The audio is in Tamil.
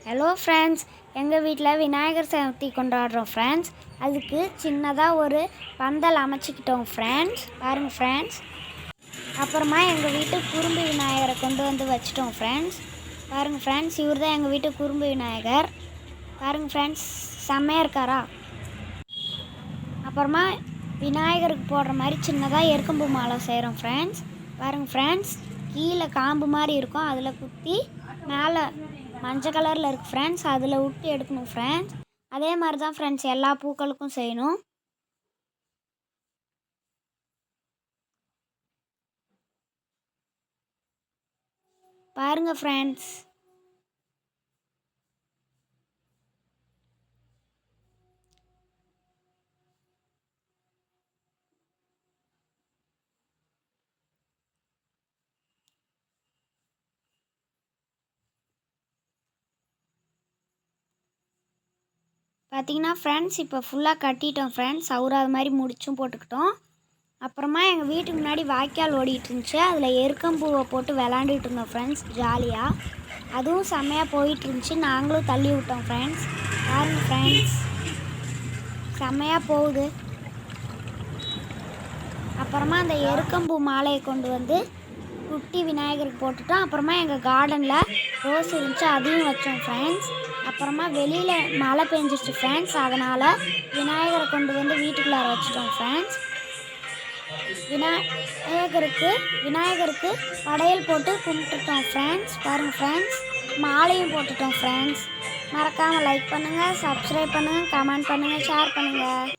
ஹலோ ஃப்ரெண்ட்ஸ், எங்கள் வீட்டில் விநாயகர் சதுர்த்தி கொண்டாடுறோம் ஃப்ரெண்ட்ஸ். அதுக்கு சின்னதாக ஒரு பந்தல் அமைச்சிக்கிட்டோம் ஃப்ரெண்ட்ஸ். பாருங்கள் ஃப்ரெண்ட்ஸ். அப்புறமா எங்கள் வீட்டு குறும்பு விநாயகரை கொண்டு வந்து வச்சிட்டோம் ஃப்ரெண்ட்ஸ். பாருங்கள் ஃப்ரெண்ட்ஸ், இவர் தான் எங்கள் வீட்டு குறும்பு விநாயகர். பாருங்கள் ஃப்ரெண்ட்ஸ், செம்மையாக இருக்காரா? அப்புறமா விநாயகருக்கு போடுற மாதிரி சின்னதாக எருக்கம்பூ மாலை செய்கிறோம் ஃப்ரெண்ட்ஸ். பாருங்கள் ஃப்ரெண்ட்ஸ், கீழே காம்பு மாதிரி இருக்கும், அதில் குத்தி மேலே மஞ்சள் கலரில் இருக்குது ஃப்ரெண்ட்ஸ். அதில் விட்டு எடுக்கணும் ஃப்ரெண்ட்ஸ். அதே மாதிரி தான் ஃப்ரெண்ட்ஸ் எல்லா பூக்களுக்கும் செய்யணும். பாருங்கள் ஃப்ரெண்ட்ஸ். பார்த்தீங்கன்னா ஃப்ரெண்ட்ஸ், இப்போ ஃபுல்லாக கட்டிட்டோம் ஃப்ரெண்ட்ஸ். சவுறாத மாதிரி முடிச்சும் போட்டுக்கிட்டோம். அப்புறமா எங்கள் வீட்டுக்கு முன்னாடி வாய்க்கால் ஓடிட்டு இருந்துச்சு. அதில் எருக்கம்பூவை போட்டு விளாண்டுட்டு இருந்தோம் ஃப்ரெண்ட்ஸ், ஜாலியாக. அதுவும் செம்மையாக போயிட்டு இருந்துச்சு. நாங்களும் தள்ளி விட்டோம் ஃப்ரெண்ட்ஸ். பாருங்கள் ஃப்ரெண்ட்ஸ், செம்மையாக போகுது. அப்புறமா அந்த எருக்கம்பூ மாலையை கொண்டு வந்து குட்டி விநாயகருக்கு போட்டுட்டோம். அப்புறமா எங்கள் கார்டனில் ரோஸ் இருந்துச்சு, அதையும் வச்சோம் ஃப்ரெண்ட்ஸ். அப்புறமா வெளியில் மழை பெஞ்சிருச்சு ஃப்ரெண்ட்ஸ். அதனால் விநாயகரை கொண்டு வந்து வீட்டுக்குள்ளார வச்சுட்டோம் ஃப்ரெண்ட்ஸ். விநாயகருக்கு படையல் போட்டு கும்பிட்டுட்டோம் ஃப்ரெண்ட்ஸ். பாருங்கள் ஃப்ரெண்ட்ஸ், மாலையும் போட்டுட்டோம் ஃப்ரெண்ட்ஸ். மறக்காமல் லைக் பண்ணுங்கள், சப்ஸ்கிரைப் பண்ணுங்கள், கமெண்ட் பண்ணுங்கள், ஷேர் பண்ணுங்கள்.